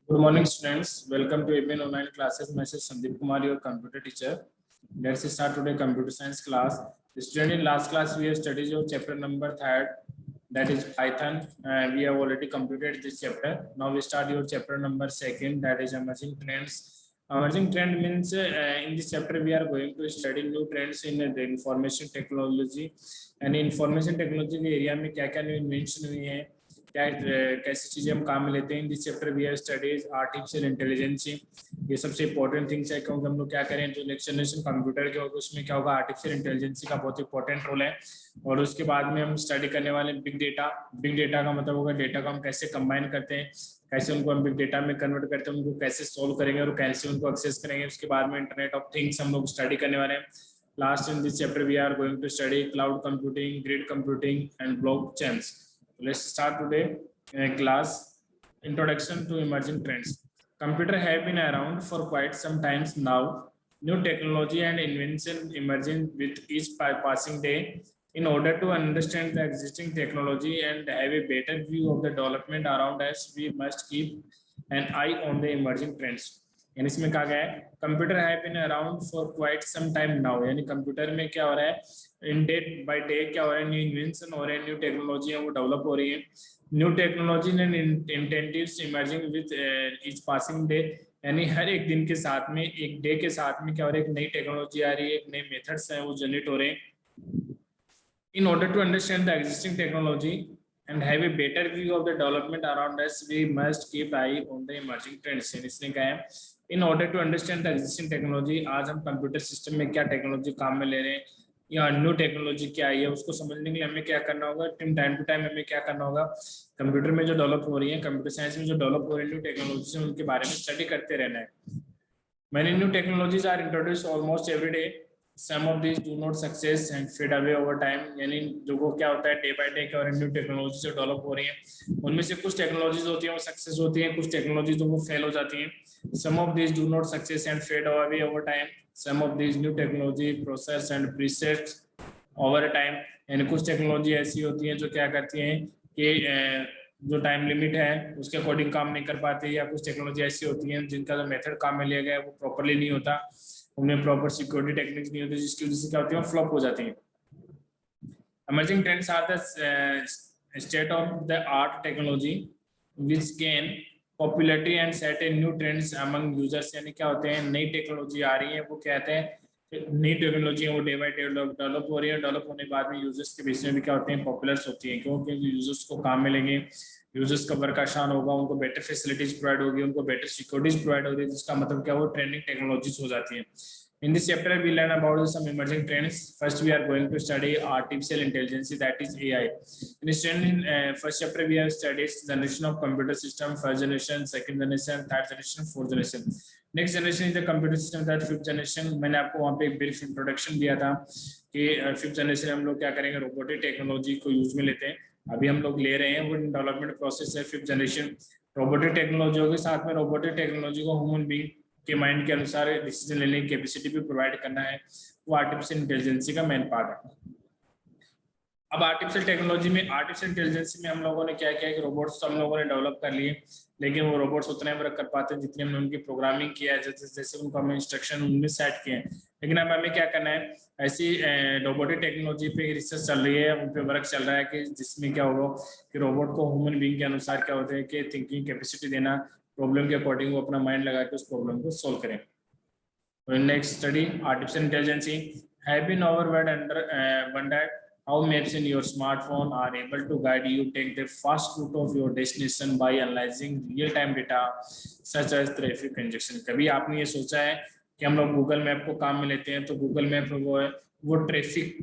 Good morning, students. Welcome to ABN Online Classes. Myself Sandeep Kumar, your computer teacher. Let's start today computer science class. Student, in last class we have studied your chapter number 3rd, that is Python. We have already completed this chapter. Now we start your chapter number 2nd, that is emerging trends. Emerging trend means in this chapter we are going to study new trends in the information technology. And information technology के area में क्या-क्या new invention हुई है, क्या कैसी चीजें हम काम में लेते हैं. In this chapter we have studies artificial intelligence. ये सबसे इंपॉर्टेंट थिंग्स है, क्योंकि हम लोग क्या करें जो नेक्स्ट जनरेशन कंप्यूटर के होगा उसमें क्या होगा, आर्टिफिशियल इंटेलिजेंस का बहुत इंपॉर्टेंट रोल है. और उसके बाद में हम स्टडी करने वाले बिग डेटा. बिग डेटा का मतलब होगा डेटा को हम कैसे कंबाइन करते हैं, कैसे उनको हम बिग डेटा में कन्वर्ट करते हैं, उनको कैसे सोल्व करेंगे और कैसे उनको एक्सेस करेंगे. उसके बाद में इंटरनेट ऑफ थिंग्स हम लोग स्टडी करने वाले हैं. Last in this chapter we are going to study cloud computing, grid computing and blockchains. Let's start today class. Introduction to emerging trends. Computer have been around for quite some time now. New technology and invention emerging with each passing day. In order to understand the existing technology and have a better view of the development around us, we must keep an eye on the emerging trends. यानी इसमें कहा गया है computer have been around for quite some time now. यानी computer में क्या हो रहा है, इन डे बाय डे क्या हो रहा है, न्यू इन्वेंशन हो रहे हैं, न्यू टेक्नोलॉजी है वो डेवलप हो रही है. New technology and incentives emerging with each passing day. यानी हर एक दिन के साथ में, एक डे के साथ में क्या हो रहा है, एक नई टेक्नोलॉजी आ रही है, एक नए मेथड्स हैं वो जनरेट हो रहे हैं. In order to understand the existing technology and have a better view of the development around us, we must keep eye on the emerging trends. इसने कहा है in order to understand the existing technology, आज हम computer system में क्या technology काम में ले रहे हैं या न्यू टेक्नोलॉजी क्या आई है उसको समझने के लिए हमें क्या करना होगा, टाइम टू टाइम हमें क्या करना होगा, कंप्यूटर में जो डेवलप हो रही है, कंप्यूटर साइंस में जो डेवलप हो रही है न्यू टेक्नोलॉजी, उनके बारे में स्टडी करते रहना है. Many new technologies are introduced almost every day. Some of these do not success and fade away over time. यानी जो वो क्या होता है डे बाय डे क्या और न्यू टेक्नोलॉजी जो डेवलप हो रही है उनमें से कुछ टेक्नोलॉजीज होती हैं वो सक्सेस होती हैं, कुछ टेक्नोलॉजीज वो फेल हो जाती हैं. Some of these do not success and fade away over time. Some of these new technology process and presets over time. यानी कुछ टेक्नोलॉजी ऐसी होती हैं जो क्या करती हैं कि जो टाइम लिमिट है उसके अकॉर्डिंग काम नहीं कर पाते, या कुछ टेक्नोलॉजी ऐसी होती हैं जिनका जो मेथड काम में लिया गया है वो प्रॉपरली नहीं होता, उनमें प्रॉपर सिक्योरिटी टेक्निक्स नहीं होती, जिसकी वजह से क्या होती है फ्लॉप हो जाती हैं. Emerging trends are the state of the art technology which gain popularity and set a new trends among users. यानी क्या होते हैं, नई टेक्नोलॉजी आ रही है वो कहते हैं नई टेक्नोलॉजी है वो डे बाय डे डेवलप हो रही है. डेवलप होने के बाद में यूजर्स के बीच में भी क्या होते हैं पॉपुलर होती है, क्योंकि यूजर्स को काम मिलेंगे, यूजर्स का वर्क आसान होगा, उनको बेटर फैसिलिटीज प्रोवाइड होगी, उनको बेटर सिक्योरिटीज प्रोवाइड होगी, जिसका मतलब क्या वो ट्रेंडिंग टेक्नोलॉजीज हो जाती है. In this chapter, we learn about some emerging trends. First, we are going to study artificial intelligence, that is AI. In first chapter, we have studied generation of computer system, first generation, second generation, third generation, fourth generation. Next generation is the computer system, that fifth generation. मैंने आपको वहाँ पे एक brief introduction दिया था कि fifth generation हम लोग क्या करेंगे, रोबोटिक टेक्नोलॉजी को यूज में लेते हैं. अभी हम लोग ले रहे हैं वो डेवलपमेंट प्रोसेस है फिफ्थ जनरेशन. रोबोटिक टेक्नोलॉजी के साथ में रोबोटिक टेक्नोलॉजी को ह्यूमन बीइंग के माइंड के अनुसार डिसीजन लेने की कैपेसिटी भी प्रोवाइड करना है, वो आर्टिफिशियल इंटेलिजेंस का मेन पार्ट है. अब आर्टिफिशियल टेक्नोलॉजी में, आर्टिफिशियल इंटेलिजेंस में हम लोगों ने क्या किया कि रोबोट्स तो हम लोगों ने डेवलप कर लिए, लेकिन वो रोबोट्स उतना ही वर्क कर पाते हैं जितनी हमने उनकी प्रोग्रामिंग किया है, जैसे उनको हमने इंस्ट्रक्शन उनमें सेट किए हैं. लेकिन अब हमें क्या करना है, ऐसी रोबोटिक टेक्नोलॉजी पे रिसर्च चल रही है, उन पे वर्क चल रहा है कि जिसमें क्या होगा कि रोबोट को ह्यूमन बीइंग के अनुसार क्या होते हैं कि थिंकिंग कैपेसिटी देना, प्रॉब्लम के अकॉर्डिंग वो अपना माइंड लगा के उस प्रॉब्लम को सोल्व करें. Next study artificial intelligence have been overawed under wondered how maps in your smartphone are able to guide you take the fast route of your destination by analyzing real time data such as traffic congestion. कभी आपने ये सोचा है कि हम लोग Google map को काम में लेते हैं, तो गूगल मैप वो है वो ट्रैफिक,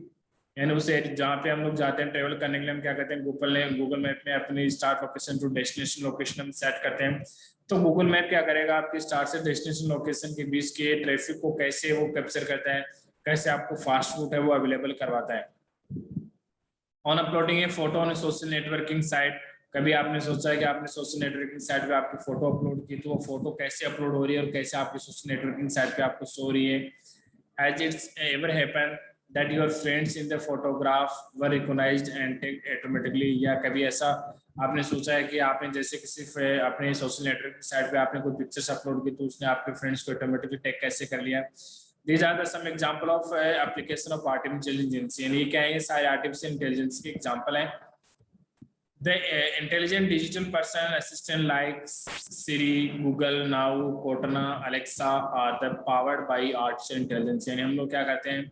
यानी उसे जहाँ पे हम लोग जाते हैं ट्रेवल करने के लिए हम क्या करते हैं, गूगल मैप में अपनी start location to destination location हम सेट करते हैं. तो गूगल मैप क्या करेगा, आपकी स्टार्ट से डेस्टिनेशन लोकेशन के बीच के ट्रैफिक को कैसे वो कैप्चर करता है, कैसे आपको फास्ट रूट है वो अवेलेबल करवाता है. On uploading A photo on social networking site, कभी आपने सोचा है कि आपने सोशल नेटवर्किंग साइट पे आपकी फोटो अपलोड की, तो वो फोटो कैसे अपलोड हो रही है और कैसे आपकी सोशल नेटवर्किंग साइट पे आपको शो हो रही है. Has its ever happen that your friends in the photograph were recognized and tagged automatically, या कभी ऐसा आपने सोचा है कि आपने जैसे किसी अपने सोशल नेटवर्क साइट पे आपने कोई पिक्चर्स अपलोड की तो उसने आपके फ्रेंड्स को ऑटोमेटिकली टैग कैसे कर लिया। These are the some example of application of artificial intelligence. यानी ये क्या है, ये सारे आर्टिफिशियल इंटेलिजेंस के एग्जांपल हैं। The intelligent digital personal assistant like Siri, Google Now, Cortana, Alexa are the powered by artificial intelligence। यानी हम लोग क्या करते हैं,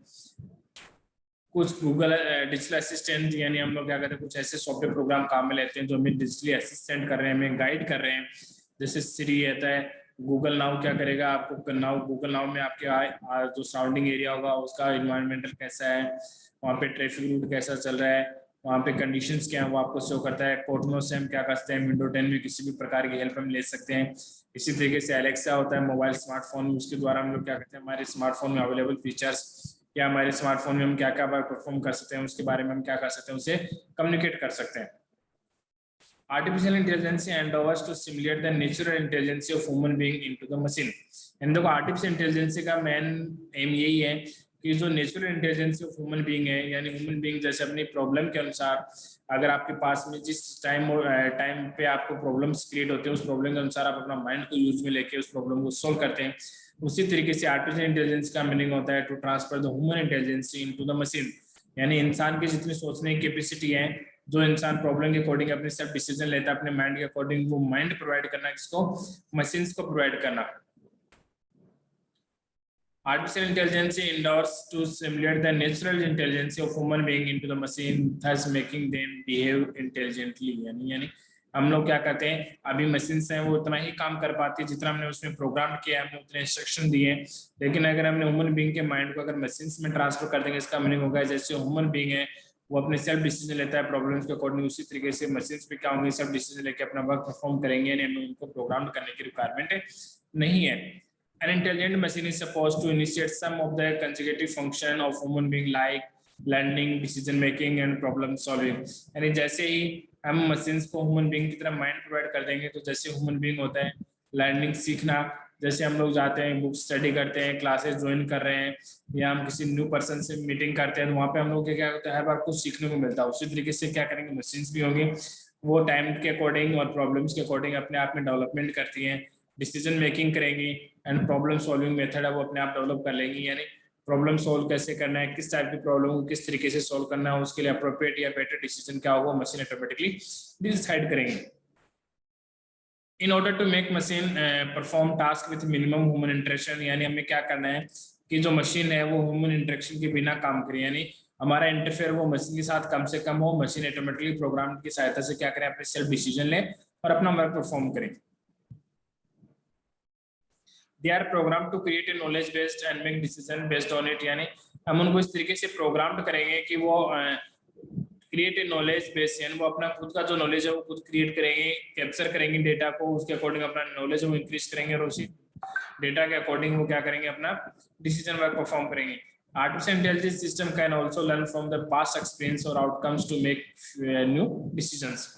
कुछ गूगल डिजिटल असिस्टेंट, यानी हम लोग क्या करते हैं, कुछ ऐसे सॉफ्टवेयर प्रोग्राम काम में लेते हैं जो हमें डिजिटली असिस्टेंट कर रहे हैं, हमें गाइड कर रहे हैं। जैसे सिरी रहता है, गूगल नाउ क्या करेगा, आपको नाउ गूगल नाउ में आपके जो सराउंडिंग एरिया होगा उसका इन्वायरमेंटल कैसा है, वहाँ पे ट्रैफिक रूट कैसा चल रहा है, वहाँ पे कंडीशंस क्या है वो आपको शो करता है। कोटनो से हम क्या कर सकते हैं, विंडो 10 में किसी भी प्रकार की हेल्प हम ले सकते हैं। इसी तरीके से एलेक्सा होता है मोबाइल स्मार्टफोन, उसके द्वारा हम लोग क्या करते हैं, हमारे स्मार्टफोन में अवेलेबल फीचर्स या हमारे स्मार्टफोन में हम क्या क्या परफॉर्म कर सकते हैं उसके बारे में हम क्या कर सकते हैं, उसे कम्युनिकेट कर सकते हैं। Artificial intelligence endeavours to simulate the natural intelligence of human being into the machine. इन देखो आर्टिफिशियल इंटेलिजेंस का मेन एम यही है कि जो natural intelligence of human being है, यानी ह्यूमन बीइंग जैसे अपनी प्रॉब्लम के अनुसार, अगर आपके पास में जिस टाइम पे आपको प्रॉब्लम्स क्रिएट होते हैं उस प्रॉब्लम के अनुसार आप अपना माइंड को यूज में लेके उस प्रॉब्लम को सोल्व करते हैं, उसी तरीके से आर्टिफिशियल इंटेलिजेंस का मीनिंग होता है to transfer the human intelligence into the machine. यानी इंसान की जितनी सोचने की कैपेसिटी है, जो इंसान प्रॉब्लम के अकॉर्डिंग अपने सब डिसीजन लेता है अपने माइंड के अकॉर्डिंग, वो माइंड प्रोवाइड करना किसको, मशीन्स को प्रोवाइड करना। Artificial intelligence endures to simulate the natural intelligence of human being into the machine, thus making them behave intelligently। यानी हम लोग क्या करते हैं, अभी मशीन्स हैं वो उतना ही काम कर पाती है जितना हमने उसमें प्रोग्राम किया, हमने उतने इंस्ट्रक्शन दिए। लेकिन अगर हमने ह्यूमन बीइंग के माइंड को अगर मशीन्स में ट्रांसफर कर देंगे, इसका मीनिंग होगा जैसे ह्यूमन बीइंग है वो अपने सेल्फ डिसीजन लेता है प्रॉब्लम्स के अकॉर्डिंग, उसी तरीके से मशीन्स भी क्या होंगे, सेल्फ डिसीजन लेके अपना वर्क परफॉर्म करेंगे। यानी हमें उनको प्रोग्राम करने की रिक्वायरमेंट नहीं है। An intelligent machine is supposed to initiate some of the consecutive function of human being like learning, decision making and problem solving। यानी जैसे ही हम मशीन्स को ह्यूमन बीइंग की तरह माइंड प्रोवाइड कर देंगे, तो जैसे ह्यूमन बीइंग होता है लर्निंग सीखना, जैसे हम लोग जाते हैं बुक स्टडी करते हैं, क्लासेस ज्वाइन कर रहे हैं या हम किसी न्यू पर्सन से मीटिंग करते हैं, तो वहाँ पे हम लोग क्या होता है, हर बार कुछ सीखने को मिलता है। उसी तरीके से क्या करेंगे, मशीन्स भी होंगी, वो टाइम के अकॉर्डिंग और प्रॉब्लम्स के अकॉर्डिंग अपने आप में डेवलपमेंट करती हैं, डिसीजन मेकिंग करेंगी एंड प्रॉब्लम सॉल्विंग मेथड है वो अपने आप डेवलप कर लेंगी। यानी प्रॉब्लम सॉल्व कैसे करना है, किस टाइप की प्रॉब्लम को किस तरीके से सॉल्व करना है, उसके लिए अप्रोप्रिएट या बेटर डिसीजन क्या होगा मशीन ऑटोमेटिकली डिसाइड करेंगे। In order to make machine perform task with minimum human interaction, यानी हमें क्या करना है कि जो मशीन है वो ह्यूमन इंटरेक्शन के बिना काम करे, यानी हमारा इंटरफेयर वो मशीन के साथ कम से कम हो, मशीन ऑटोमेटिकली प्रोग्राम की सहायता से क्या करें, अपने सेल्फ डिसीजन लें और अपना वर्क परफॉर्म करें। They are programmed to create a knowledge based and make decision based on it। यानी हम उनको इस तरीके से प्रोग्राम करेंगे कि वो क्रिएट ए नॉलेज बेस, यानी वो अपना खुद का जो नॉलेज है वो खुद क्रिएट करेंगे, कैप्चर करेंगे डेटा को, उसके अकॉर्डिंग अपना नॉलेज वो इंक्रीज करेंगे और उसी डेटा के अकॉर्डिंग वो क्या करेंगे, अपना डिसीजन वर्क परफॉर्म करेंगे। Artificial intelligence system can also learn from the past experience और outcomes to make new decisions.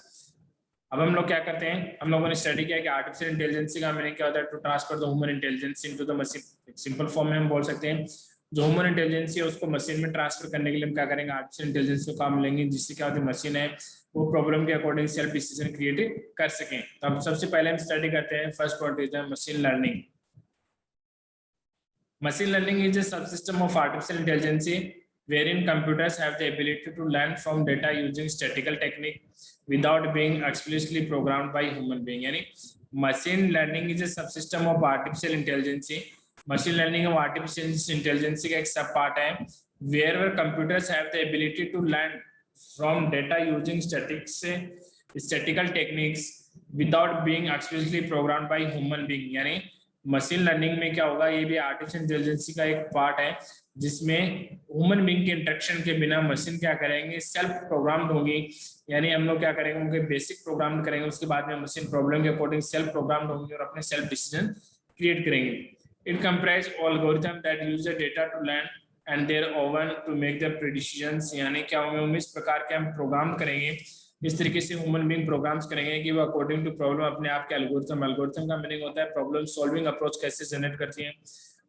अब हम लोग क्या करते हैं, हम लोगों ने स्टडी किया कि आर्टिफिशियल इंटेलिजेंस का मीनिंग क्या होता है, to transfer the human intelligence into the machine. Simple form में हम बोल सकते हैं जो ह्यूमन इंटेलिजेंस है उसको मशीन में ट्रांसफर करने के लिए हम क्या करेंगे, आर्टिफिशियल इंटेलिजेंस को काम लेंगे, जिससे क्या होती है मशीन है वो प्रॉब्लम के अकॉर्डिंग सेल्फ डिसीजन क्रिएट कर सकें। तो अब सबसे पहले हम स्टडी करते हैं first point is machine learning. Machine learning is a subsystem of artificial intelligence wherein computers have the ability to learn from data using statistical technique without being explicitly programmed by human being। यानी machine learning is a subsystem of artificial intelligence। machine learning of artificial intelligence का एक सब part है where computers have the ability to learn from data using statistical techniques without being explicitly programmed by human being। यानी machine learning में क्या होगा, ये भी आर्टिफिशियल इंटेलिजेंस का एक पार्ट है जिसमें ह्यूमन बीइंग के इंटरेक्शन के बिना मशीन क्या करेंगे, सेल्फ प्रोग्राम्ड होंगी। यानी हम लोग क्या करेंगे, उनके बेसिक प्रोग्राम करेंगे, उसके बाद में मशीन प्रॉब्लम के अकॉर्डिंग सेल्फ प्रोग्राम्ड होंगी और अपने सेल्फ डिसीजन क्रिएट करेंगे। It comprise algorithm that use the data to learn and their own to make the predictions. यानी क्या होंगे, इस प्रकार के हम प्रोग्राम करेंगे, इस तरीके से ह्यूमन बीइंग प्रोग्राम्स करेंगे कि वो अकॉर्डिंग टू प्रॉब्लम अपने आप के एल्गोरिथम का मीनिंग होता है प्रॉब्लम सॉल्विंग अप्रोच कैसे जनरेट करती है,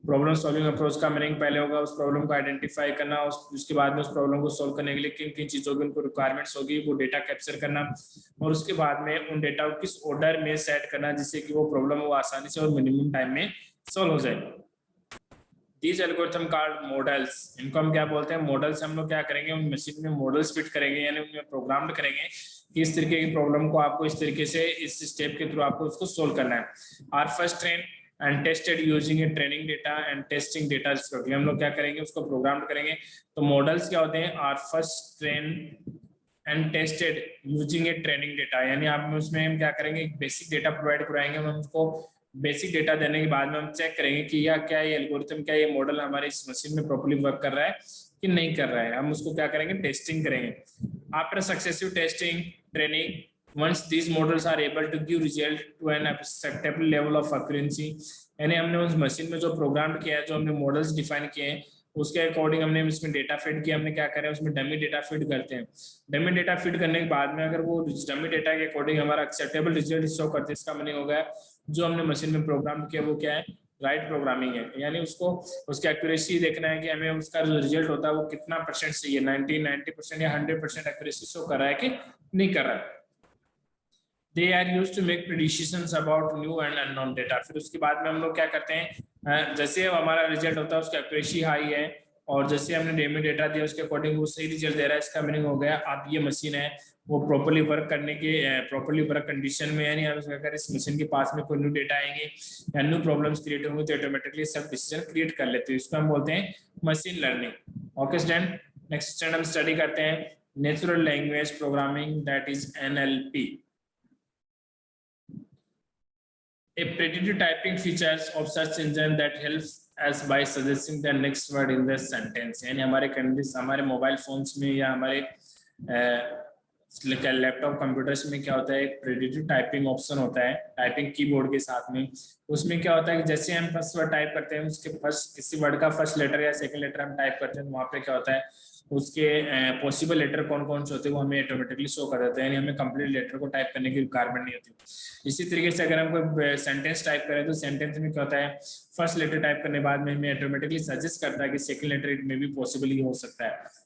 प्रॉब्लम सॉल्विंग अप्रोच का मीनिंग पहले होगा उस प्रॉब्लम को आइडेंटिफाई करना, उसके बाद में उस प्रॉब्लम को सॉल्व करने के लिए किन किन चीजों की उनको रिक्वायरमेंट्स होगी वो डेटा कैप्चर करना, और उसके बाद में उन डेटा को किस ऑर्डर में सेट करना जिससे कि वो प्रॉब्लम वो आसानी से और मिनिमम टाइम में सॉल्व हो जाए। These algorithm called models, इनको हम क्या बोलते हैं, मॉडल्स। हम लोग क्या करेंगे, उन मशीन में मॉडल्स फिट करेंगे, यानी उनमें प्रोग्राम करेंगे कि इस तरीके की प्रॉब्लम को आपको इस तरीके से इस स्टेप के थ्रू आपको उसको सोल्व करना है। Are first train and tested using a training data and testing data, हम लोग क्या करेंगे, उसको प्रोग्राम करेंगे। तो मॉडल्स क्या होते हैं, are first train and tested using a training data, यानी आप उसमें हम क्या करेंगे, एक बेसिक डेटा प्रोवाइड कराएंगे, हम उसको बेसिक डेटा देने के बाद में हम चेक करेंगे कि या क्या ये एल्गोरिथम, क्या ये मॉडल हमारे इस मशीन में प्रॉपर्ली वर्क कर रहा है कि नहीं कर रहा है। हम उसको क्या करेंगे, टेस्टिंग करेंगे। After successive testing training, once these models are able to give result to an acceptable level of accuracy, यानी हमने उस मशीन में जो प्रोग्राम किया है, जो हमने मॉडल्स डिफाइन किए हैं उसके अकॉर्डिंग हमने इसमें डेटा फीड किया। हमने क्या करें, उसमें डमी डेटा फीड करते हैं। डमी डेटा फीड करने के बाद में अगर वो डमी डेटा के अकॉर्डिंग हमारा एक्सेप्टेबल रिजल्ट शो करते हैं, इसका मीनिंग हो गया जो हमने मशीन में प्रोग्राम किया वो क्या है, राइट प्रोग्रामिंग है। यानी उसको उसकी एक्यूरेसी देखना है कि हमें उसका जो रिजल्ट होता है वो कितना परसेंट सही है, 90% या 100% एक्यूरेसी शो कर रहा है कि नहीं कर रहा है। They are used to make predictions about new and unknown data। फिर उसके बाद में हम लोग क्या करते हैं, जैसे हमारा रिजल्ट होता है उसका एक्यूरेसी हाई है और जैसे हमने डेमो डेटा दिया उसके अकॉर्डिंग वो सही रिजल्ट दे रहा है, इसका मीनिंग हो गया अब ये मशीन है वो प्रॉपर्ली वर्क करने के प्रॉपर्ली वर्क कंडीशन में। यानी अगर इस मशीन के पास में कोई न्यू डेटा आएंगे या न्यू प्रॉब्लम्स क्रिएट होंगे तो ऑटोमेटिकली सब डिसीजन क्रिएट कर लेते हैं। इसको हम बोलते हैं machine learning. Okay student, next student हम स्टडी करते हैं natural language programming, that is NLP। A predictive typing features of search engine that helps us by suggesting the next word in the sentence। यानी हमारे mobile phones में या हमारे laptop computers में क्या होता है, एक प्रेडिक्टिव टाइपिंग ऑप्शन होता है टाइपिंग कीबोर्ड के साथ में। उसमें क्या होता है कि जैसे हम फर्स्ट वर्ड टाइप करते हैं उसके फर्स्ट किसी वर्ड का फर्स्ट लेटर या सेकंड लेटर हम टाइप करते हैं, वहाँ पे क्या होता है उसके पॉसिबल लेटर कौन कौन से होते हैं वो हमें ऑटोमेटिकली शो कर देते हैं, यानी हमें कंप्लीट लेटर को टाइप करने की रिक्वायरमेंट नहीं होती। इसी तरीके से अगर हम कोई सेंटेंस टाइप करें तो सेंटेंस में क्या होता है, फर्स्ट लेटर टाइप करने बाद में हमें ऑटोमेटिकली सजेस्ट करता है कि सेकंड लेटर इट में भी पॉसिबल ही हो सकता है।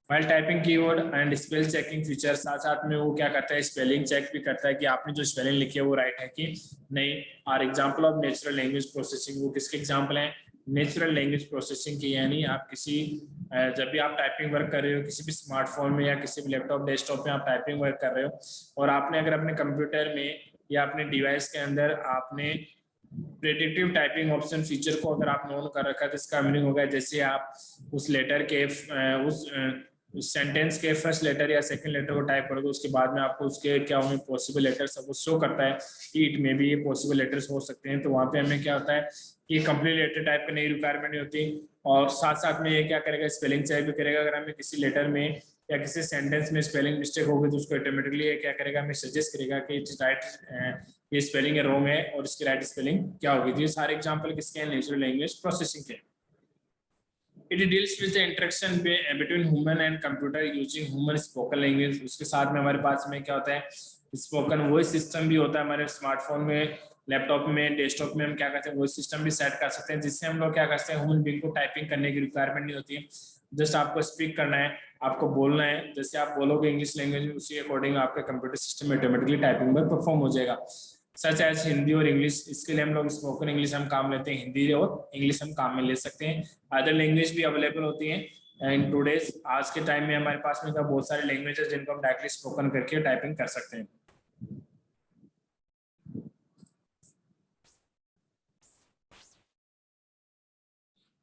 File typing keyword and spell checking feature, साथ साथ में वो क्या करता है, स्पेलिंग चेक भी करता है कि आपने जो स्पेलिंग लिखी है वो राइट है कि नहीं। और example of natural language processing, वो किसके एग्जांपल हैं, नेचुरल लैंग्वेज प्रोसेसिंग की। यानी आप किसी जब भी आप टाइपिंग वर्क कर रहे हो किसी भी स्मार्टफोन में या किसी भी लैपटॉप डेस्कटॉप में आप टाइपिंग वर्क कर रहे हो और आपने अगर अपने कंप्यूटर में या अपने डिवाइस के अंदर आपने प्रेडिक्टिव टाइपिंग ऑप्शन फीचर को अगर आपने ऑन कर रखा है तो इसका मीनिंग होगा जैसे आप उस लेटर के उस सेंटेंस के फर्स्ट लेटर या सेकंड लेटर को टाइप करोगे उसके बाद में आपको उसके क्या होंगे पॉसिबल लेटर्स सब शो करता है कि इट में भी ये पॉसिबल लेटर्स हो सकते हैं। तो वहाँ पे हमें क्या होता है कि कंप्लीट लेटर टाइप करने की रिक्वायरमेंट नहीं होती, और साथ साथ में ये क्या करेगा, स्पेलिंग चेक भी करेगा। अगर हमें किसी लेटर में या किसी सेंटेंस में स्पेलिंग मिस्टेक होगी तो उसको ऑटोमेटिकली क्या करेगा, हमें सजेस्ट करेगा कि इट राइट, ये स्पेलिंग है रॉन्ग है और इसकी राइट स्पेलिंग क्या होगी। तो ये सारे एग्जांपल किसके हैं, नेचुरल लैंग्वेज प्रोसेसिंग के। It deals with the interaction between human and computer using human spoken language। उसके साथ में हमारे पास में क्या होता है, स्पोकन वॉइस सिस्टम भी होता है हमारे स्मार्टफोन में, लैपटॉप में, डेस्कटॉप में हम क्या करते हैं वॉइस सिस्टम भी सेट कर सकते हैं जिससे हम लोग क्या करते हैं ह्यूमन बीइंग को टाइपिंग करने की रिक्वायरमेंट नहीं होती है। जस्ट आपको स्पीक करना है, आपको बोलना है, जैसे आप बोलोगे इंग्लिश लैंग्वेज में उसी अकॉर्डिंग आपका कंप्यूटर सिस्टम ऑटोमेटिकली टाइपिंग पर परफॉर्म हो जाएगा। सच एज हिंदी और इंग्लिश, इसके लिए हम लोग स्पोकन इंग्लिश हम काम लेते हैं, हिंदी और इंग्लिश हम काम में ले सकते हैं। अदर लैंग्वेज भी अवेलेबल होती हैं इन टूडेज, आज के टाइम में हमारे पास में बहुत सारे लैंग्वेज है जिनको हम डायरेक्टली स्पोकन करके टाइपिंग कर सकते हैं।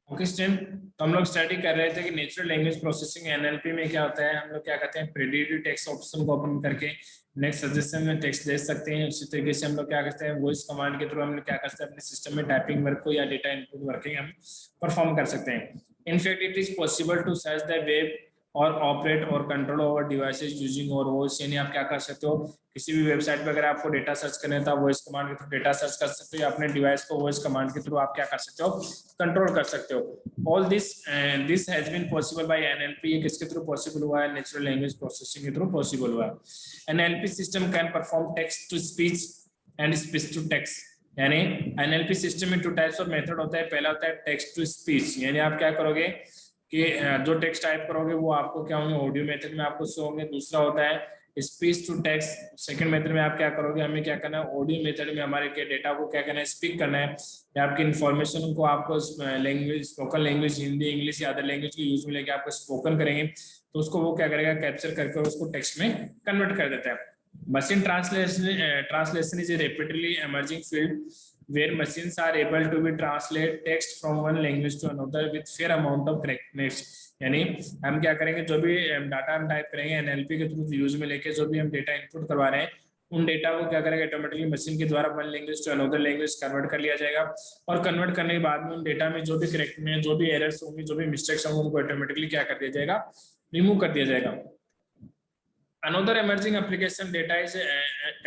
ओके स्टूडेंट, तो हम लोग स्टडी कर रहे थे कि नेचुरल लैंग्वेज प्रोसेसिंग NLP में क्या होता है। हम लोग क्या करते हैं, प्रेडिक्टिव टेक्स्ट ऑप्शन को ओपन करके नेक्स्ट सजेशन में टेक्स्ट दे सकते हैं। उसी तरीके से हम लोग क्या करते हैं, वॉइस कमांड के थ्रू हम लोग क्या करते हैं, अपने सिस्टम में टाइपिंग वर्क को या डेटा इनपुट वर्किंग हम परफॉर्म कर सकते हैं। In fact it is possible to search the web or operate or control over devices using our voice. यानी आप क्या कर सकते हो, किसी भी वेबसाइट पे अगर आपको डेटा सर्च करना है तो वॉइस कमांड के थ्रू डेटा सर्च कर सकते हो या अपने डिवाइस को वॉइस कमांड के थ्रू आप क्या कर सकते हो, कंट्रोल कर सकते हो। All this has been possible by NLP। ये किसके थ्रू पॉसिबल हुआ है, नेचुरल लैंग्वेज प्रोसेसिंग के थ्रू पॉसिबल हुआ है। NLP system can perform text to speech and speech to text. यानी एनएलपी सिस्टम में 2 टाइप्स ऑफ मेथड होता है। पहला होता है टेक्स्ट टू स्पीच, यानी आप क्या करोगे कि जो टेक्स्ट टाइप करोगे वो आपको क्या होंगे, ऑडियो मेथड में आपको शो होंगे। दूसरा होता है speech to text, second method में आप क्या करोगे, हमें क्या करना है, ऑडियो मेथड में हमारे के डेटा को क्या करना है, स्पीक करना है, या आपकी इन्फॉर्मेशन को आपको language, spoken language, Hindi, English या अदर लैंग्वेज के यूज में लेके आपको स्पोकन करेंगे, तो उसको वो क्या करेगा, कैप्चर करके उसको टेक्स्ट में कन्वर्ट कर देता है। Machine translation is a rapidly emerging field where machines are able to be translate text from one language to another with fair amount of correctness। यानी हम क्या करेंगे, जो भी डाटा हम टाइप करेंगे एनएलपी के थ्रू यूज में लेके, जो भी हम डेटा इनपुट करवा रहे हैं उन डेटा को क्या करेंगे, ऑटोमेटिकली मशीन के द्वारा one language to another language convert कर लिया जाएगा। और कन्वर्ट करने के बाद में उन डेटा में जो भी करेक्ट में जो भी एरर्स होंगी, जो भी मिस्टेक्स होंगे, उनको ऑटोमेटिकली क्या कर दिया जाएगा, रिमूव कर दिया जाएगा। Another emerging application data is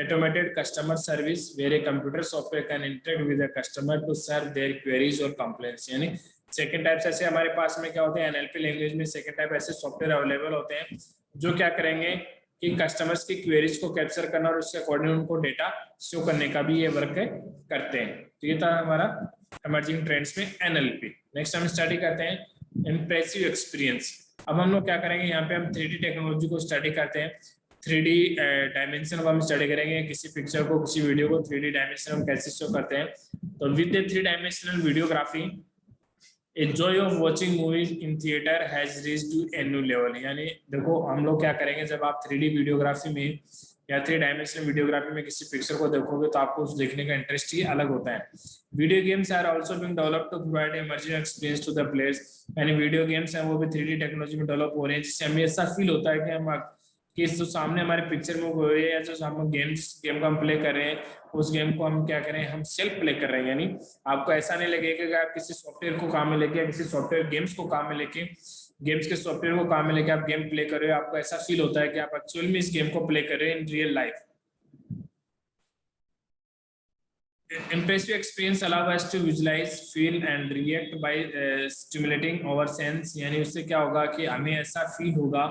automated customer service where a computer software can interact with a customer to serve their queries or complaints। यानी सेकंड टाइप ऐसे हमारे पास में क्या होते हैं, एनएलपी लैंग्वेज में सेकंड टाइप ऐसे सॉफ्टवेयर अवेलेबल होते हैं जो क्या करेंगे कि कस्टमर्स की क्वेरीज को कैप्चर करना और उसके अकॉर्डिंग उनको डेटा शो करने का भी ये वर्क करते हैं। तो ये था हमारा इमर्जिंग ट्रेंड्स में एनएलपी। नेक्स्ट हम स्टडी करते हैं इम्प्रेसिव एक्सपीरियंस। अब हम लोग क्या करेंगे, यहाँ पे हम 3D टेक्नोलॉजी को स्टडी करते हैं। 3D डायमेंशन को हम स्टडी करेंगे, किसी पिक्चर को, किसी वीडियो को 3D डायमेंशन हम कैसे शो करते हैं। तो with the 3 dimensional videography a joy of watching movies in theatre has reached to a new level. यानी देखो हम लोग क्या करेंगे, जब आप 3D वीडियोग्राफी में या 3 डायमेंशनल वीडियोग्राफी में किसी पिक्चर को देखोगे तो आपको उस देखने का इंटरेस्ट ही अलग होता है। Video games are also being developed to provide immersive experience to the players. यानी वीडियो गेम्स हैं वो भी 3D टेक्नोलॉजी में डेवलप हो रहे हैं, जिससे हमें ऐसा फील होता है कि हम कि जो सामने हमारे पिक्चर में हो रही है या जो सामने गेम को हम प्ले कर रहे हैं, उस गेम को हम क्या करें, हम सेल्फ प्ले कर रहे हैं। यानी आपको ऐसा नहीं लगेगा कि आप किसी सॉफ्टवेयर को काम में लेके, किसी सॉफ्टवेयर गेम्स को काम में लेके, गेम्स के सॉफ्टवेयर को काम में लेके आप गेम प्ले कर रहे हो, आपको ऐसा फील होता है कि आप एक्चुअल में इस गेम को प्ले कर रहे हैं in real life. Impressive experience allow us to visualize, feel and react by stimulating our sense। यानी उससे क्या होगा कि हमें ऐसा फील होगा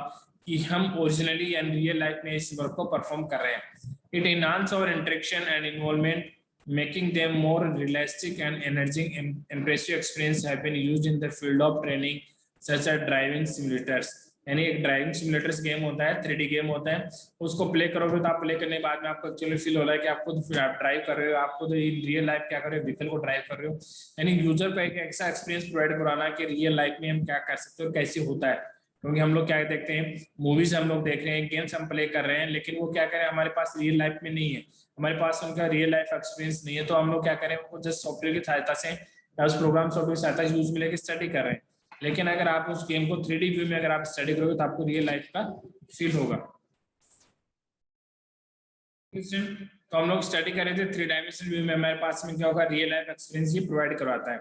कि हम ओरिजिनली एंड रियल लाइफ में इस वर्क को परफॉर्म कर रहे हैं। It enhance our interaction and involvement, making them more realistic and engaging. Impressive experience have been used in the field of training such as driving simulators. यानी एक driving simulators game होता है, 3D game होता है, उसको play करोगे तो आप प्ले करने के बाद में आपको एक्चुअली फील हो रहा है कि आपको आप ड्राइव कर रहे हो, आपको तो रियल लाइफ क्या कर रहे हो, व्हीकल को ड्राइव कर रहे हो। यानी यूजर को एक ऐसा एक्सपीरियंस प्रोवाइड कराना कि रियल लाइफ में हम क्या कर सकते हो, कैसे होता है। क्योंकि हम लोग क्या देखते हैं, मूवीज हम लोग देख रहे हैं, गेम्स हम प्ले कर रहे हैं, लेकिन वो क्या करें, हमारे पास रियल लाइफ में नहीं है, हमारे पास उनका रियल लाइफ एक्सपीरियंस नहीं है। तो हम लोग क्या करें, उनको जस्ट सॉफ्टवेयर की सहायता से या उस प्रोग्राम सॉफ्टवेयर की सहायता यूज में लेकर स्टडी कर रहे हैं। लेकिन अगर आप उस गेम को 3D व्यू में अगर आप स्टडी करोगे तो आपको रियल लाइफ का फील होगा। तो हम लोग स्टडी कर रहे थे 3 डायमेंशनल व्यू में, हमारे पास में क्या होगा, रियल लाइफ एक्सपीरियंस ही प्रोवाइड करवाता है।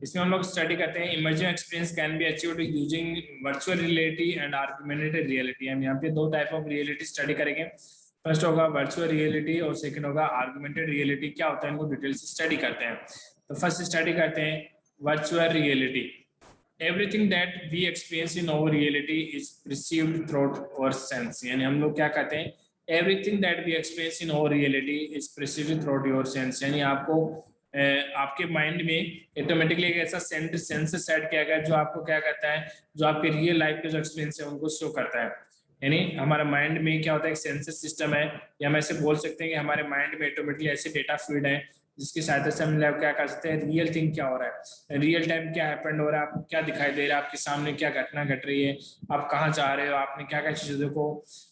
इसमें हम लोग स्टडी करते हैं emerging experience can be achieved using virtual reality and augmented reality. हम यहाँ पे 2 टाइप ऑफ रियलिटी स्टडी करेंगे। फर्स्ट होगा वर्चुअल रियलिटी और सेकंड होगा आर्गुमेंटेड रियलिटी। क्या होता है, इनको डिटेल से स्टडी करते हैं। तो फर्स्ट स्टडी करते हैं virtual reality. Everything that we experience in our reality is perceived through our sense। यानी हम लोग क्या कहते हैं, everything that we experience in our reality is perceived through your sense। यानी आपको आपके माइंड में ऑटोमेटिकली एक ऐसा सेंस सेट किया गया जो आपको क्या करता है, जो आपके रियल लाइफ के जो एक्सपीरियंस है उनको शो करता है। यानी हमारा माइंड में क्या होता है, एक सेंसस सिस्टम है, या हम ऐसे बोल सकते हैं कि हमारे माइंड में ऑटोमेटिकली ऐसे डेटा फीड है जिसकी सहायता से हम क्या कर सकते हैं, रियल थिंग क्या हो रहा है, रियल टाइम क्या हैपेंड हो रहा है, आपको क्या दिखाई दे रहा है, आपके सामने क्या घटना घट रही है, आप कहाँ जा रहे हो, आपने क्या क्या चीजें देखो,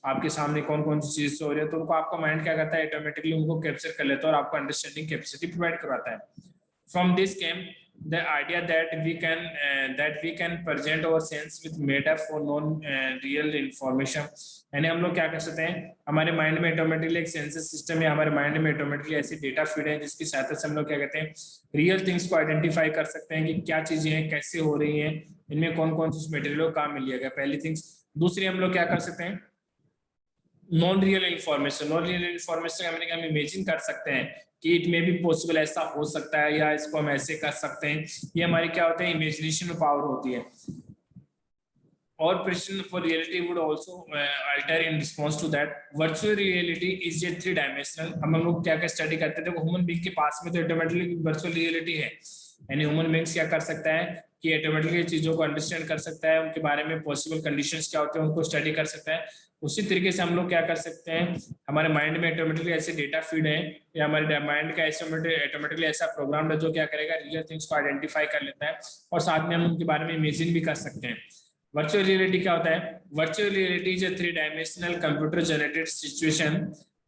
आपके सामने कौन कौन सी चीज हो रही है। तो उनको आपका माइंड क्या करता है, ऑटोमेटिकली उनको कैप्चर कर लेता है और आपको अंडरस्टैंडिंग कैपेसिटी प्रोवाइड करवाता है। From this came the idea that we can present our sense with made up for non real information। यानी हम लोग क्या कर सकते हैं, हमारे माइंड में ऑटोमेटिकली एक सेंसस सिस्टम है, हमारे माइंड में ऑटोमेटिकली ऐसी डेटा फीड है जिसकी सहायता से हम लोग क्या कहते हैं, रियल थिंग्स को आइडेंटिफाई कर सकते हैं कि क्या चीजें हैं, कैसे हो रही हैं, इनमें कौन कौन सी मटेरियल काम मिल जाएगा, पहली थिंग्स। दूसरी हम लोग क्या कर सकते हैं, non real information. Non real information हम इमेजिन कर सकते हैं कि इट में भी पॉसिबल ऐसा हो सकता है, या इसको हम ऐसे कर सकते हैं। ये हमारी क्या होता है, इमेजिनेशन में पावर होती है। our precision for reality would also alter in response to that. Virtual reality is a three dimensional. हम लोग क्या क्या स्टडी करते थे, ह्यूमन बीइंग के पास में तो ऑटोमेटिकली वर्चुअल रियलिटी है, यानी ह्यूमन बीइंग्स क्या कर सकता है कि ऑटोमेटिकली चीजों को अंडरस्टैंड कर सकता है, उनके बारे में पॉसिबल कंडीशंस क्या होते हैं उनको स्टडी कर सकता है। उसी तरीके से हम लोग क्या कर सकते हैं, हमारे माइंड में ऑटोमेटिकली ऐसे डेटा फीड है या हमारे माइंड का ऐसे ऑटोमेटिकली ऐसा प्रोग्राम है जो क्या करेगा, रियल थिंग्स को आइडेंटिफाई कर लेता है और साथ में हम उनके बारे में इमेजिन भी कर सकते हैं। वर्चुअल रियलिटी क्या होता है? Virtual reality is a three dimensional computer generated situation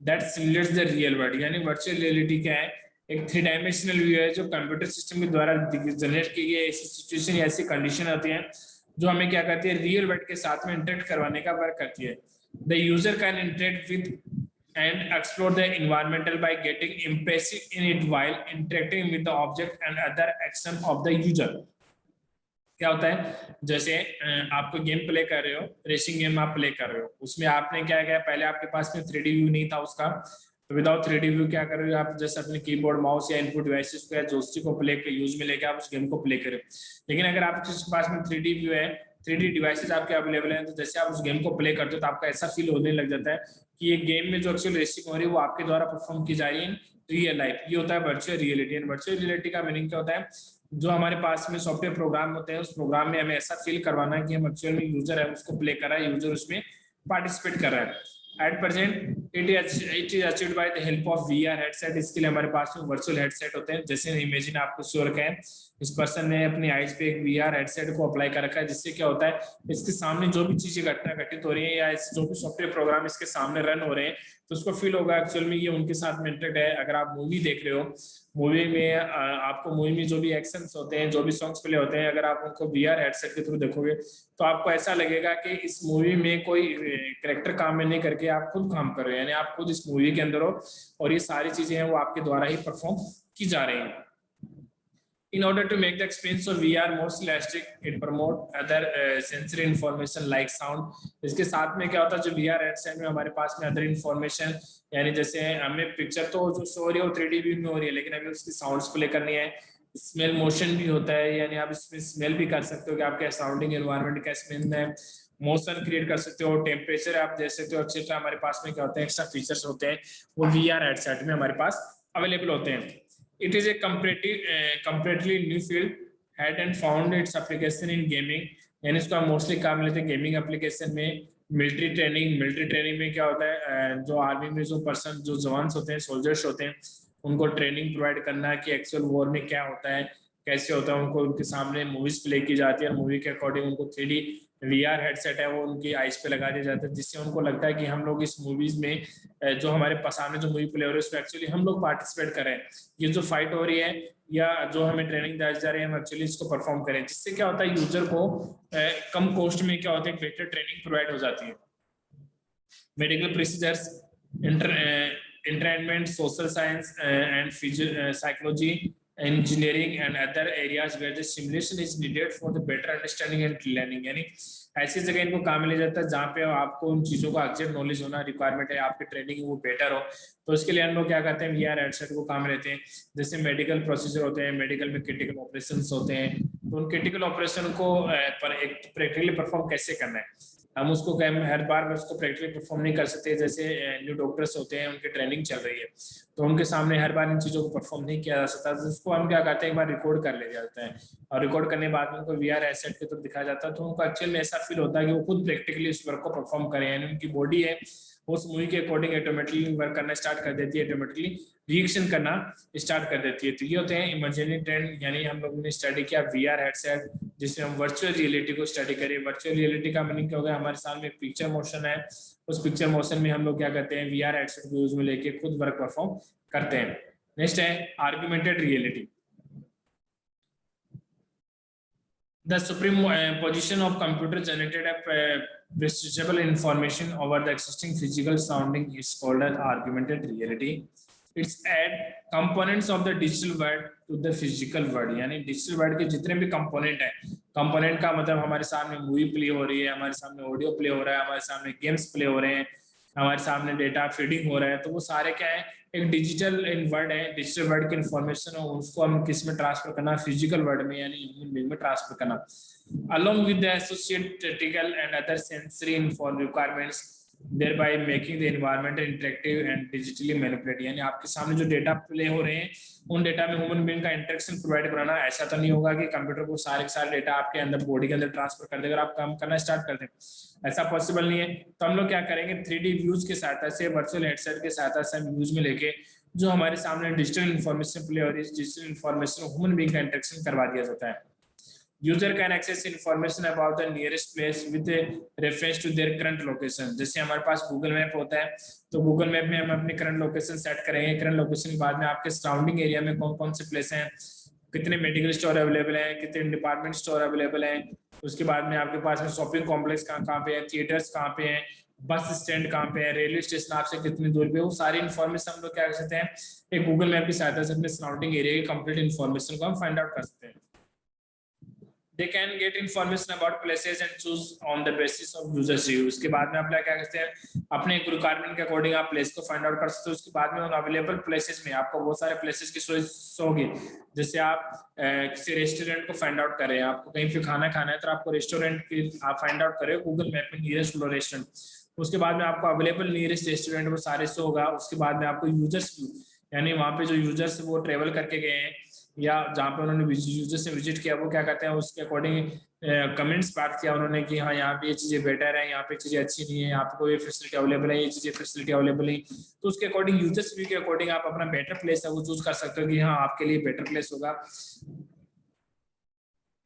that simulates the real world. यानी वर्चुअल रियलिटी क्या है? एक थ्री डायमेंशनल व्यू है जो कंप्यूटर सिस्टम के द्वारा जनरेट की गई ऐसी सिचुएशन या ऐसी कंडीशन होती है जो हमें क्या करती है, रियल वर्ल्ड के साथ में इंटरेक्ट करवाने का वर्क करती है। The user can interact with and explore the environmental by getting immersive in it while interacting with the object and other action of the user। क्या होता है, जैसे आप गेम प्ले कर रहे हो, रेसिंग गेम आप प्ले कर रहे हो, उसमें आपने क्या किया, पहले आपके पास में 3D व्यू नहीं था उसका, तो विदाउट 3D व्यू क्या कर रहे हो आप, जैसे अपने कीबोर्ड माउस या इनपुट डिवाइसेस को या जोयस्टिक को प्ले यूज में लेके आप उस गेम को प्ले करें। लेकिन अगर आपके पास में 3D व्यू है, 3D डिवाइसेस आपके अवेलेबल हैं, तो जैसे आप उस गेम को प्ले करते हो तो आपका ऐसा फील होने लग जाता है कि ये गेम में जो एक्चुअल रेसिंग हो रही है वो आपके द्वारा परफॉर्म की जा रही है रियल लाइफ। ये होता है virtual reality. And virtual reality का मीनिंग क्या होता है, जो हमारे पास में सॉफ्टवेयर प्रोग्राम होते हैं उस प्रोग्राम में हमें ऐसा फील करवाना है कि हम एक्चुअल में यूजर है उसको प्ले कर रहा है, यूजर उसमें पार्टिसिपेट कर रहा है। At present it is achieved by the help of VR headset। इसके लिए हमारे पास में वर्चुअल हेडसेट होते हैं। जैसे इमेजिन आपको शो रखा है, इस पर्सन ने अपनी आईज पे एक VR हेडसेट को अप्लाई कर रखा है, जिससे क्या होता है, इसके सामने जो भी चीजें घटना घटित हो रही है या जो भी सॉफ्टवेयर प्रोग्राम इसके सामने रन हो रहे हैं तो उसको फील होगा एक्चुअल में ये उनके साथ में इंटरेक्ट है। अगर आप मूवी देख रहे हो, मूवी में आपको मूवी में जो भी एक्शंस होते हैं, जो भी सॉन्ग्स प्ले होते हैं, अगर आप उनको VR हेडसेट के थ्रू देखोगे तो आपको ऐसा लगेगा कि इस मूवी में कोई कैरेक्टर काम में नहीं करके आप खुद काम कर रहे हो, यानी आप खुद इस मूवी के अंदर हो और ये सारी चीजें हैं वो आपके द्वारा ही परफॉर्म की जा रही हैं। In order to make the experience of VR more realistic, it promote other sensory information like sound। इसके साथ में क्या होता है, जो VR हेडसेट में हमारे पास में अदर इंफॉर्मेशन, यानी जैसे हमें पिक्चर तो जो शो हो रही है वो 3D व्यू में हो रही है, लेकिन हमें उसकी साउंड्स प्ले करनी है, स्मेल मोशन भी होता है, यानी आप इसमें स्मेल भी कर सकते हो कि आपके सराउंडिंग एनवायरनमेंट का स्मेल है, मोशन क्रिएट कर सकते हो, टेम्परेचर आप दे सकते हो, एक्सेट्रा हमारे पास में क्या होते हैं, एक्स्ट्रा फीचर्स होते हैं वो VR हेडसेट में हमारे पास अवेलेबल होते हैं। It is a completely new field, had and found its application in gaming। यानी इसको हम मोस्टली काम लेते हैं गेमिंग एप्लीकेशन में, मिलिट्री ट्रेनिंग में क्या होता है, जो आर्मी में जो पर्सन जो जवान्स होते हैं, सोल्जर्स होते हैं, उनको ट्रेनिंग प्रोवाइड करना है कि एक्चुअल वॉर में क्या होता है, कैसे होता है, उनको उनके सामने मूवीज प्ले की जाती है और मूवी के अकॉर्डिंग उनको 3D VR हेडसेट है वो उनकी आईज पे लगा दिया जाता है, जिससे उनको लगता है कि हम लोग इस मूवीज में जो हमारे सामने जो मूवी प्ले हो रही है उसमें एक्चुअली हम लोग पार्टिसिपेट करें, ये जो फाइट हो रही है या जो हमें ट्रेनिंग दी जा रही है हम एक्चुअली इसको परफॉर्म करें, जिससे क्या होता है यूजर को कम कॉस्ट में क्या होता है बेटर ट्रेनिंग प्रोवाइड हो जाती है। Medical procedures, entertainment, social science and psychology, engineering and other areas where the simulation is needed for the better understanding and learning। यानी ऐसी जगह इनको काम ले जाता है जहाँ पे आपको उन चीजों का एग्जैक्ट नॉलेज होना रिक्वायरमेंट है, आपकी ट्रेनिंग वो बेटर हो, तो इसके लिए हम लोग क्या करते हैं VR हेडसेट को काम लेते हैं। जैसे मेडिकल प्रोसीजर होते हैं, मेडिकल में क्रिटिकल ऑपरेशंस होते हैं, तो उन क्रिटिकल ऑपरेशन को प्रैक्टिकली परफॉर्म कैसे करना है, हम उसको हर बार उसको प्रैक्टिकली परफॉर्म नहीं कर सकते। जैसे न्यू डॉक्टर्स होते हैं, उनकी ट्रेनिंग चल रही है तो उनके सामने हर बार इन चीज़ों को परफॉर्म नहीं किया जा सकता, तो उसको हम क्या करते हैं, एक बार रिकॉर्ड कर ले जाते हैं और रिकॉर्ड करने के बाद में उनको VR हेडसेट के थ्रू दिखाया जाता है, तो उनको एक्चुअल में ऐसा फील होता है कि वो खुद प्रैक्टिकली उस वर्क को परफॉर्म करें, यानी उनकी बॉडी है उस मूवी के अकॉर्डिंग ऑटोमेटिकली वर्क करना स्टार्ट कर देती है, ऑटोमेटिकली रिएक्शन करना स्टार्ट कर देती है। तो ये होते हैं इमर्जिंग ट्रेंड, यानी हम लोगों ने स्टडी किया VR हेडसेट जिसमें हम वर्चुअल रियलिटी को स्टडी करें। वर्चुअल रियलिटी का मीनिंग क्या होगा, हमारे सामने एक पिक्चर मोशन है, उस पिक्चर मोशन में हम लोग क्या करते हैं VR हेडसेट को यूज में लेके खुद वर्क परफॉर्म करते हैं। नेक्स्ट है augmented reality. The supreme position of computer generated a perceptible information over the existing physical surrounding is called as augmented reality। It's add components of the digital world to the physical world। यानी digital world के जितने भी component है, component का मतलब हमारे सामने movie play हो रही है, हमारे सामने ऑडियो प्ले हो रहा है, हमारे सामने गेम्स प्ले हो रहे हैं, हमारे सामने डेटा फीडिंग हो रहा है, तो वो सारे क्या है, एक डिजिटल वर्ड है, डिजिटल वर्ड की इंफॉर्मेशन है, उसको हम किस में ट्रांसफर करना, फिजिकल वर्ड में यानी ह्यूमन बीइंग में ट्रांसफर करना, along with the associated technical and other sensory requirements, thereby making the environment interactive and digitally manipulated। यानी आपके सामने जो डेटा प्ले हो रहे हैं उन डेटा में ह्यूमन बीइंग का इंटरेक्शन प्रोवाइड कराना। ऐसा तो नहीं होगा कि कंप्यूटर को सारे के सारे डेटा आपके अंदर बॉडी के अंदर ट्रांसफर कर देगा, आप काम करना स्टार्ट कर दें, ऐसा पॉसिबल नहीं है। तो हम लोग क्या करेंगे, 3D व्यूज के सहायता से, वर्चुअल हेडसेट के सहायता से हम व्यूज में लेके जो हमारे सामने डिजिटल इन्फॉर्मेशन प्ले हो रही है, डिजिटल इन्फॉर्मेशन ह्यूमन बीइंग का इंटरेक्शन करवा दिया जाता है। User can access information about the nearest place with a reference to their current location। जैसे हमारे पास गूगल मैप होता है, तो गूगल मैप में हम अपनी करंट लोकेशन सेट करेंगे, करंट लोकेशन के बाद में आपके सराउंडिंग एरिया में कौन कौन से प्लेस हैं, कितने मेडिकल स्टोर अवेलेबल हैं, कितने डिपार्टमेंट स्टोर अवेलेबल हैं, उसके बाद में आपके पास में शॉपिंग कॉम्प्लेक्स कहाँ पे है, थिएटर्स कहाँ पे हैं, बस स्टैंड कहाँ पे है, रेलवे स्टेशन आपसे कितनी दूर पे, वो सारी इन्फॉर्मेशन हम लोग क्या कर सकते हैं, एक गूगल मैप की सहायता से अपने सराउंडिंग एरिया की कंप्लीट इन्फॉर्मेशन को हम फाइंड आउट कर सकते हैं। They can get information about places and choose on the basis of users review। उसके बाद में आप क्या करते हैं, अपने रिक्वायरमेंट के अकॉर्डिंग आप प्लेस को फाइंड आउट कर सकते हो। उसके बाद में उन अवेलेबल प्लेसेस में आपको बहुत सारे प्लेसेस की चॉइस होगी। जैसे आप किसी रेस्टोरेंट को फाइंड आउट करें, आपको कहीं पे खाना खाना है, तो आपको रेस्टोरेंट की आप फाइंड आउट करें गूगल मैप में नियरेस्ट रेस्टोरेंट, उसके बाद में आपको अवेलेबल नियरेस्ट रेस्टोरेंट वो सारे शो होगा। उसके बाद में आपको यूजर्स व्यू, यानी वहाँ पे जो यूजर्स वो ट्रेवल करके गए हैं या जहाँ पे उन्होंने यूजर से विजिट किया, वो क्या कहते हैं, उसके अकॉर्डिंग कमेंट्स बात किया उन्होंने कि हाँ यहाँ पे ये चीजें बेटर है, यहाँ पे चीजें अच्छी नहीं है, यहाँ पे कोई फैसिलिटी अवेलेबल है, ये चीजें फैसिलिटी अवेलेबल नहीं, तो उसके अकॉर्डिंग यूजर्स व्यू के अकॉर्डिंग आप अपना बेटर प्लेस है वो चूज कर सकते हो कि हाँ आपके लिए बेटर प्लेस होगा।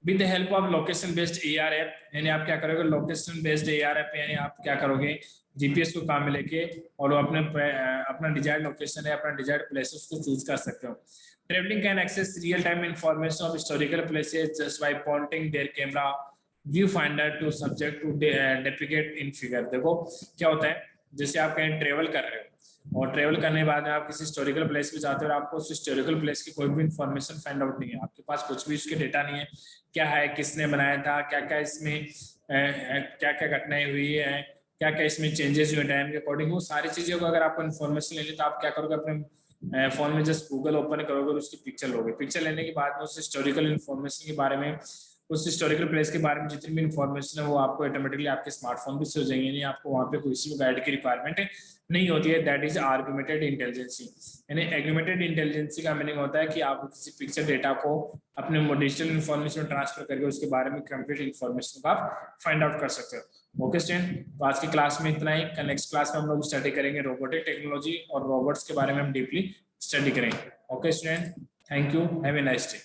With the help of location based AR app, यानी आप क्या करोगे, लोकेशन बेस्ड AR ऐप, यानी आप क्या करोगे, जीपीएस को काम में लेके और अपना डिजायर्ड लोकेशन है, अपना डिजायर्ड प्लेसेस को चूज कर सकते हो। Traveling can access real-time information of historical places just by pointing their camera viewfinder to subject to duplicate in figure। देखो क्या होता है, जैसे आप कहीं ट्रेवल कर रहे हो और ट्रेवल करने के बाद में आप किसी हिस्टोरिकल प्लेस पे जाते हो और आपको उस हिस्टोरिकल प्लेस की कोई भी इंफॉर्मेशन फाइंड आउट नहीं है, आपके पास कुछ भी उसके डेटा नहीं है, क्या है, किसने बनाया था, क्या क्या इसमें क्या क्या घटनाएं हुई है, क्या क्या इसमें चेंजेस हुए टाइम के अकॉर्डिंग, वो सारी चीजों को अगर आपको इन्फॉर्मेशन लेनी तो आप क्या करोगे, अपने फोन में जस्ट गूगल ओपन करोगे और उसकी पिक्चर लोगे। पिक्चर लेने के बाद में उस हिस्टोरिकल इन्फॉर्मेशन के बारे में, उस हिस्टोरिकल प्लेस के बारे में जितनी भी इन्फॉर्मेशन है वो आपको ऑटोमेटिकली आपके स्मार्टफोन पे से हो जाएंगे, नहीं आपको वहाँ पे कोई भी गाइड की रिक्वायरमेंट नहीं होती है। That is augmented intelligence. यानी एग्रीमेंटेड इंटेलिजेंसी का मीनिंग होता है कि आप किसी पिक्चर डेटा को अपने डिजिटल इन्फॉर्मेशन ट्रांसफर करके उसके बारे में कंप्लीट इन्फॉर्मेशन को आप फाइंड आउट कर सकते हो। ओके स्टूडेंट, तो आज की क्लास में इतना ही। नेक्स्ट क्लास में हम लोग स्टडी करेंगे रोबोटिक टेक्नोलॉजी और रोबोट्स के बारे में हम डीपली स्टडी करेंगे। Okay student, thank you, have a nice day.